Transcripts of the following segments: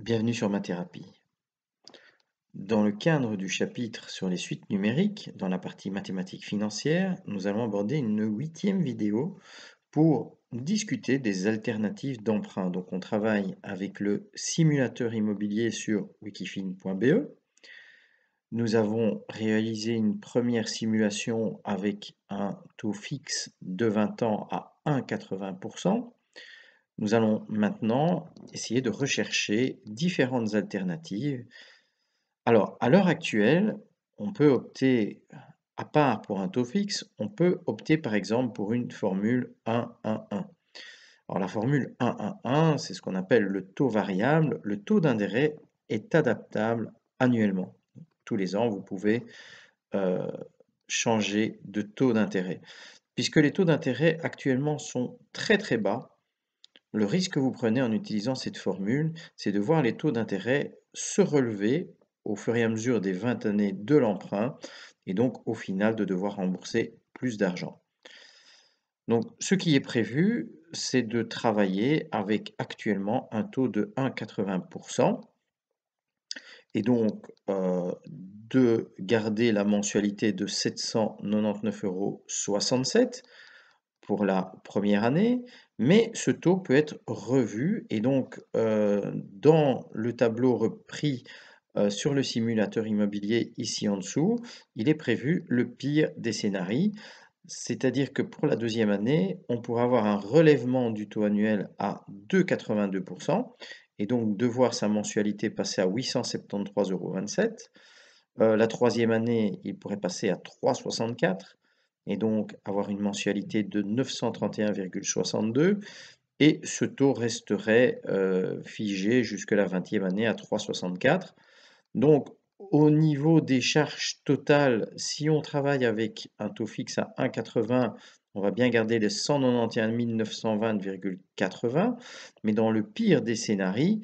Bienvenue sur ma thérapie. Dans le cadre du chapitre sur les suites numériques, dans la partie mathématiques financières, nous allons aborder une huitième vidéo pour discuter des alternatives d'emprunt. Donc on travaille avec le simulateur immobilier sur wikifin.be. Nous avons réalisé une première simulation avec un taux fixe de 20 ans à 1,80%. Nous allons maintenant essayer de rechercher différentes alternatives. Alors, à l'heure actuelle, on peut opter, à part pour un taux fixe, on peut opter par exemple pour une formule 1-1-1. Alors, la formule 1-1-1, c'est ce qu'on appelle le taux variable. Le taux d'intérêt est adaptable annuellement. Tous les ans, vous pouvez euh, changer de taux d'intérêt. Puisque les taux d'intérêt actuellement sont très très bas, le risque que vous prenez en utilisant cette formule, c'est de voir les taux d'intérêt se relever au fur et à mesure des 20 années de l'emprunt et donc au final de devoir rembourser plus d'argent. Donc ce qui est prévu, c'est de travailler avec actuellement un taux de 1,80% et donc de garder la mensualité de 799,67 € pour la première année, mais ce taux peut être revu et donc dans le tableau repris sur le simulateur immobilier ici en dessous, il est prévu le pire des scénarios, c'est-à-dire que pour la deuxième année, on pourra avoir un relèvement du taux annuel à 2,82% et donc de voir sa mensualité passer à 873,27 €. La troisième année, il pourrait passer à 3,64 et donc avoir une mensualité de 931,62 et ce taux resterait figé jusque la 20e année à 3,64. Donc au niveau des charges totales, si on travaille avec un taux fixe à 1,80, on va bien garder les 191 920,80, mais dans le pire des scénarios,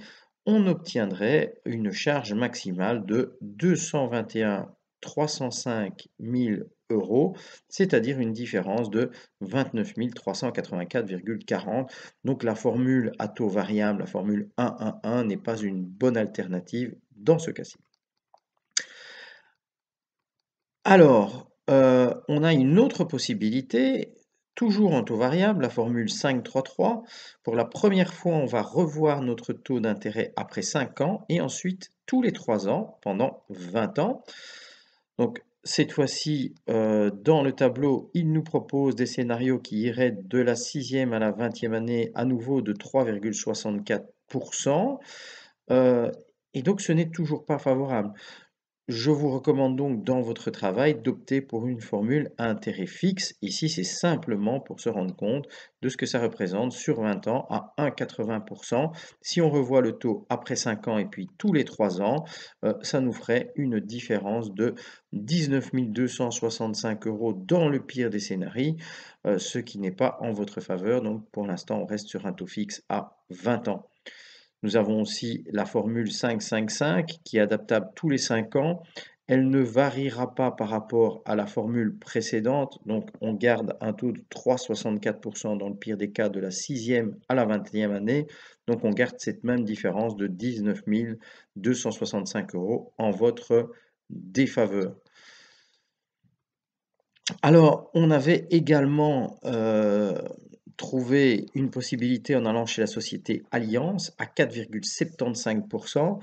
on obtiendrait une charge maximale de 221 305 000 €, c'est-à-dire une différence de 29 384,40. Donc la formule à taux variable, la formule 1-1-1, n'est pas une bonne alternative dans ce cas-ci. Alors, on a une autre possibilité, toujours en taux variable, la formule 5-3-3. Pour la première fois, on va revoir notre taux d'intérêt après 5 ans et ensuite tous les 3 ans pendant 20 ans. Donc cette fois-ci, dans le tableau, il nous propose des scénarios qui iraient de la 6e à la 20e année, à nouveau de 3,64%, et donc ce n'est toujours pas favorable. Je vous recommande donc dans votre travail d'opter pour une formule à intérêt fixe. Ici, c'est simplement pour se rendre compte de ce que ça représente sur 20 ans à 1,80%. Si on revoit le taux après 5 ans et puis tous les 3 ans, ça nous ferait une différence de 19 265 € dans le pire des scénarios, ce qui n'est pas en votre faveur. Donc pour l'instant, on reste sur un taux fixe à 20 ans. Nous avons aussi la formule 5-5-5 qui est adaptable tous les 5 ans. Elle ne variera pas par rapport à la formule précédente, donc on garde un taux de 3,64% dans le pire des cas de la 6e à la 21e année, donc on garde cette même différence de 19 265 € en votre défaveur. Alors, on avait également trouvé une possibilité en allant chez la société Allianz à 4,75%.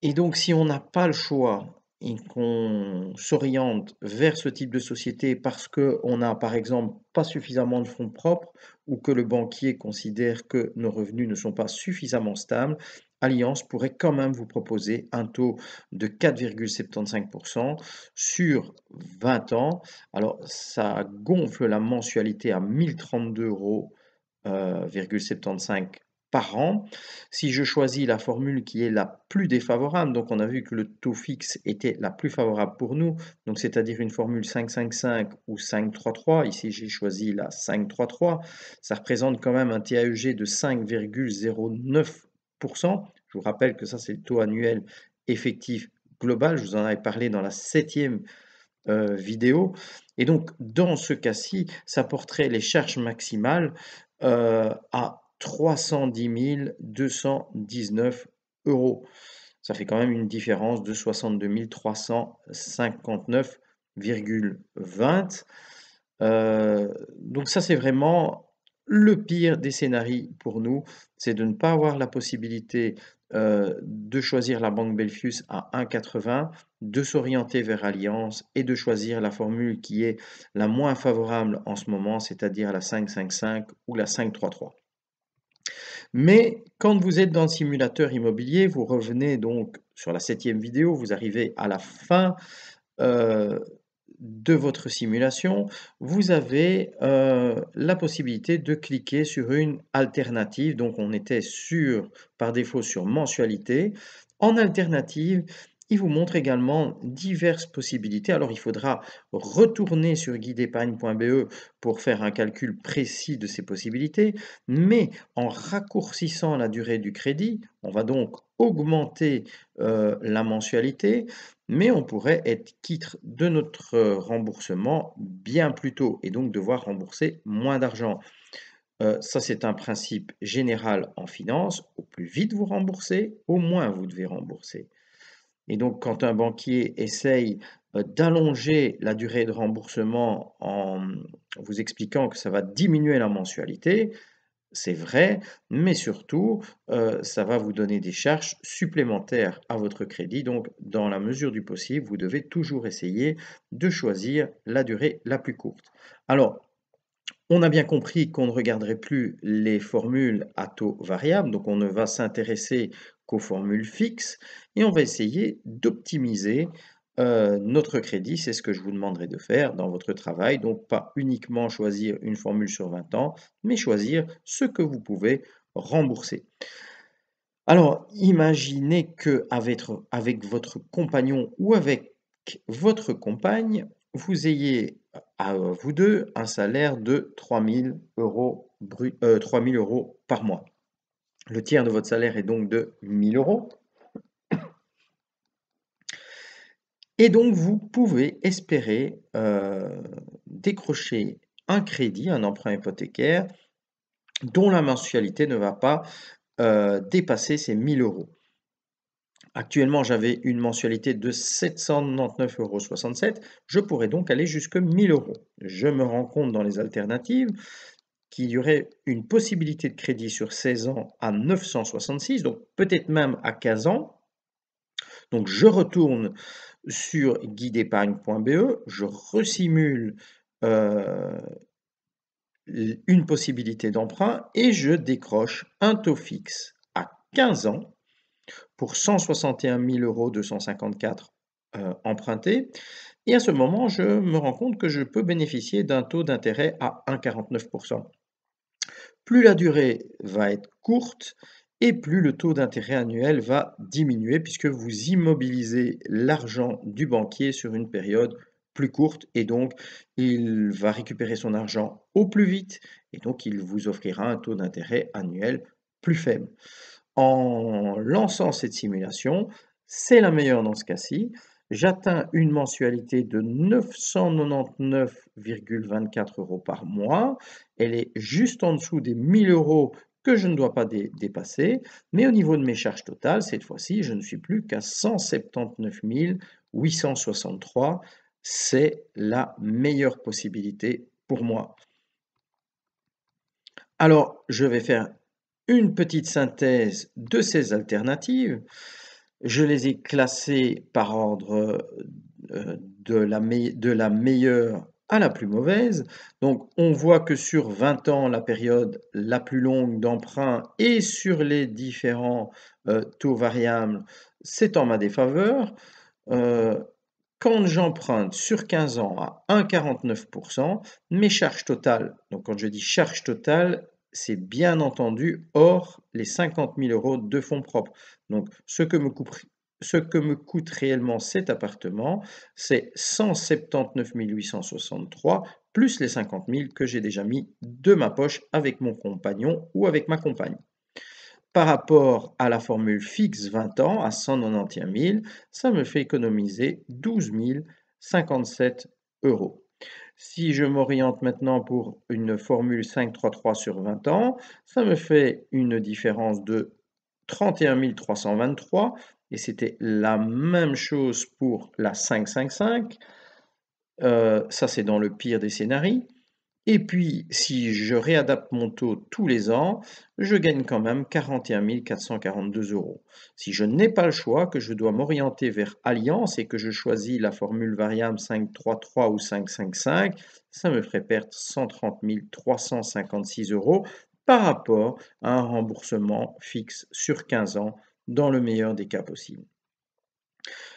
Et donc, si on n'a pas le choix et qu'on s'oriente vers ce type de société parce qu'on n'a, par exemple, pas suffisamment de fonds propres ou que le banquier considère que nos revenus ne sont pas suffisamment stables, Allianz pourrait quand même vous proposer un taux de 4,75% sur 20 ans. Alors, ça gonfle la mensualité à 1 032,75 € par an. Si je choisis la formule qui est la plus défavorable, donc on a vu que le taux fixe était la plus favorable pour nous, donc c'est-à-dire une formule 5-5-5 ou 5-3-3. Ici, j'ai choisi la 5-3-3. Ça représente quand même un TAEG de 5,09%. Je vous rappelle que ça, c'est le taux annuel effectif global. Je vous en avais parlé dans la 7e vidéo. Et donc, dans ce cas-ci, ça porterait les charges maximales à 310 219 euros. Ça fait quand même une différence de 62 359,20. Donc ça, c'est vraiment le pire des scénarios pour nous, c'est de ne pas avoir la possibilité, de choisir la banque Belfius à 1,80, de s'orienter vers Allianz et de choisir la formule qui est la moins favorable en ce moment, c'est-à-dire la 5,55 ou la 5,33. Mais quand vous êtes dans le simulateur immobilier, vous revenez donc sur la 7e vidéo, vous arrivez à la fin, heu, de votre simulation, vous avez, la possibilité de cliquer sur une alternative. Donc on était par défaut sur mensualité. En alternative, il vous montre également diverses possibilités. Alors il faudra retourner sur guideépargne.be pour faire un calcul précis de ces possibilités, mais en raccourcissant la durée du crédit, on va donc augmenter, la mensualité, mais on pourrait être quitte de notre remboursement bien plus tôt et donc devoir rembourser moins d'argent. Ça, c'est un principe général en finance. Au plus vite vous remboursez, au moins vous devez rembourser. Et donc, quand un banquier essaye d'allonger la durée de remboursement en vous expliquant que ça va diminuer la mensualité, c'est vrai, mais surtout, ça va vous donner des charges supplémentaires à votre crédit. Donc, dans la mesure du possible, vous devez toujours essayer de choisir la durée la plus courte. Alors, on a bien compris qu'on ne regarderait plus les formules à taux variable, donc on ne va s'intéresser qu'aux formules fixes et on va essayer d'optimiser notre crédit. C'est ce que je vous demanderai de faire dans votre travail. Donc, pas uniquement choisir une formule sur 20 ans, mais choisir ce que vous pouvez rembourser. Alors, imaginez avec votre compagnon ou avec votre compagne, vous ayez à vous deux un salaire de 3 000 euros par mois. Le tiers de votre salaire est donc de 1 000 euros. Et donc, vous pouvez espérer décrocher un crédit, un emprunt hypothécaire, dont la mensualité ne va pas dépasser ces 1 000 euros. Actuellement, j'avais une mensualité de 799,67 €. Je pourrais donc aller jusque 1 000 euros. Je me rends compte dans les alternatives qu'il y aurait une possibilité de crédit sur 16 ans à 966, donc peut-être même à 15 ans. Donc je retourne sur guideépargne.be, je resimule une possibilité d'emprunt et je décroche un taux fixe à 15 ans pour 161 254 empruntés. Et à ce moment, je me rends compte que je peux bénéficier d'un taux d'intérêt à 1,49%. Plus la durée va être courte et plus le taux d'intérêt annuel va diminuer puisque vous immobilisez l'argent du banquier sur une période plus courte et donc il va récupérer son argent au plus vite et donc il vous offrira un taux d'intérêt annuel plus faible. En lançant cette simulation, c'est la meilleure dans ce cas-ci. J'atteins une mensualité de 999,24 € par mois. Elle est juste en dessous des 1 000 € que je ne dois pas dépasser. Mais au niveau de mes charges totales, cette fois-ci, je ne suis plus qu'à 179 863. C'est la meilleure possibilité pour moi. Alors, je vais faire une petite synthèse de ces alternatives. Je les ai classées par ordre de la meilleure à la plus mauvaise. Donc, on voit que sur 20 ans, la période la plus longue d'emprunt et sur les différents taux variables, c'est en ma défaveur. Euh, Quand j'emprunte sur 15 ans à 1,49%, mes charges totales, donc quand je dis charges totales, c'est bien entendu hors les 50 000 € de fonds propres. Donc ce que me coûte réellement cet appartement, c'est 179 863 plus les 50 000 que j'ai déjà mis de ma poche avec mon compagnon ou avec ma compagne. Par rapport à la formule fixe 20 ans à 191 000, ça me fait économiser 12 057 €. Si je m'oriente maintenant pour une formule 533 sur 20 ans, ça me fait une différence de 31 323 et c'était la même chose pour la 555. Ça, c'est dans le pire des scénarios. Et puis, si je réadapte mon taux tous les ans, je gagne quand même 41 442 €. Si je n'ai pas le choix, que je dois m'orienter vers Allianz et que je choisis la formule variable 533 ou 555, ça me ferait perdre 130 356 € par rapport à un remboursement fixe sur 15 ans, dans le meilleur des cas possibles.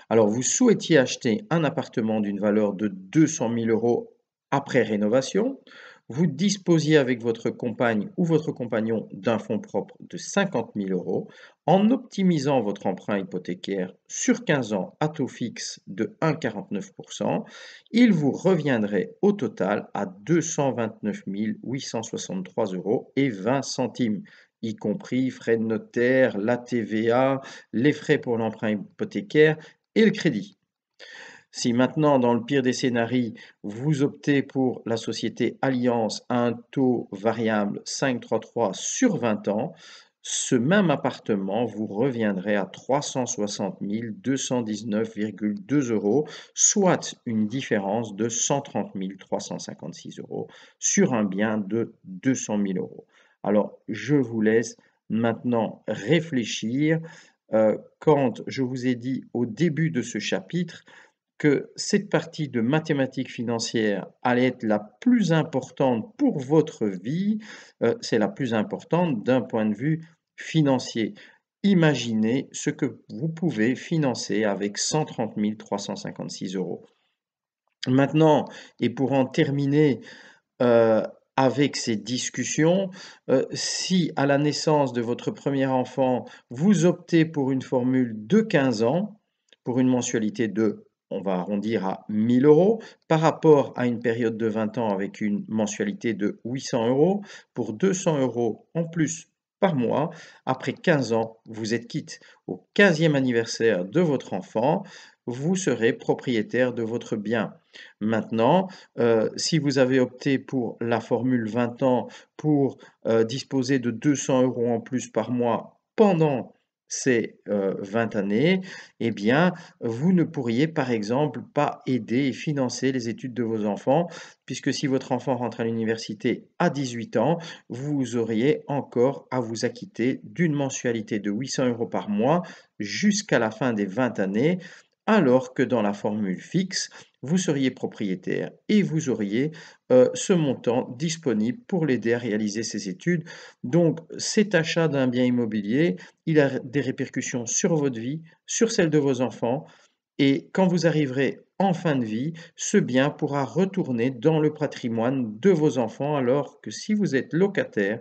Alors, vous souhaitiez acheter un appartement d'une valeur de 200 000 € après rénovation. Vous disposiez avec votre compagne ou votre compagnon d'un fonds propre de 50 000 € en optimisant votre emprunt hypothécaire sur 15 ans à taux fixe de 1,49%. Il vous reviendrait au total à 229 863 € et 20 centimes, y compris frais de notaire, la TVA, les frais pour l'emprunt hypothécaire et le crédit. Si maintenant, dans le pire des scénarios, vous optez pour la société Allianz à un taux variable 5,33 sur 20 ans, ce même appartement vous reviendrait à 360 219,2 €, soit une différence de 130 356 € sur un bien de 200 000 €. Alors, je vous laisse maintenant réfléchir. Quand je vous ai dit au début de ce chapitre que cette partie de mathématiques financières allait être la plus importante pour votre vie, c'est la plus importante d'un point de vue financier. Imaginez ce que vous pouvez financer avec 130 356 €. Maintenant, et pour en terminer heu, avec ces discussions, si à la naissance de votre premier enfant, vous optez pour une formule de 15 ans, pour une mensualité de, on va arrondir à 1 000 €, par rapport à une période de 20 ans avec une mensualité de 800 €, pour 200 € en plus par mois, après 15 ans, vous êtes quitte. Au 15e anniversaire de votre enfant, vous serez propriétaire de votre bien. Maintenant, si vous avez opté pour la formule 20 ans pour, disposer de 200 € en plus par mois pendant ces, 20 années, eh bien, vous ne pourriez, par exemple, pas aider et financer les études de vos enfants, puisque si votre enfant rentre à l'université à 18 ans, vous auriez encore à vous acquitter d'une mensualité de 800 € par mois jusqu'à la fin des 20 années, alors que dans la formule fixe, vous seriez propriétaire et vous auriez ce montant disponible pour l'aider à réaliser ses études. Donc cet achat d'un bien immobilier, il a des répercussions sur votre vie, sur celle de vos enfants et quand vous arriverez en fin de vie, ce bien pourra retourner dans le patrimoine de vos enfants alors que si vous êtes locataire,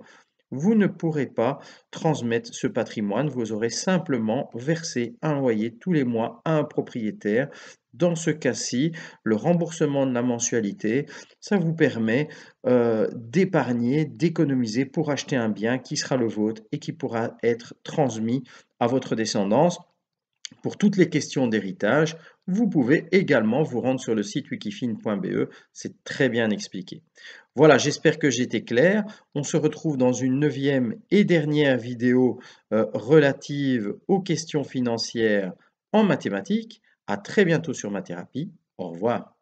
vous ne pourrez pas transmettre ce patrimoine, vous aurez simplement versé un loyer tous les mois à un propriétaire. Dans ce cas-ci, le remboursement de la mensualité, ça vous permet d'épargner, d'économiser pour acheter un bien qui sera le vôtre et qui pourra être transmis à votre descendance. Pour toutes les questions d'héritage, vous pouvez également vous rendre sur le site wikifin.be, c'est très bien expliqué. Voilà, j'espère que j'ai été clair. On se retrouve dans une 9e et dernière vidéo relative aux questions financières en mathématiques. À très bientôt sur Ma Thérapie. Au revoir.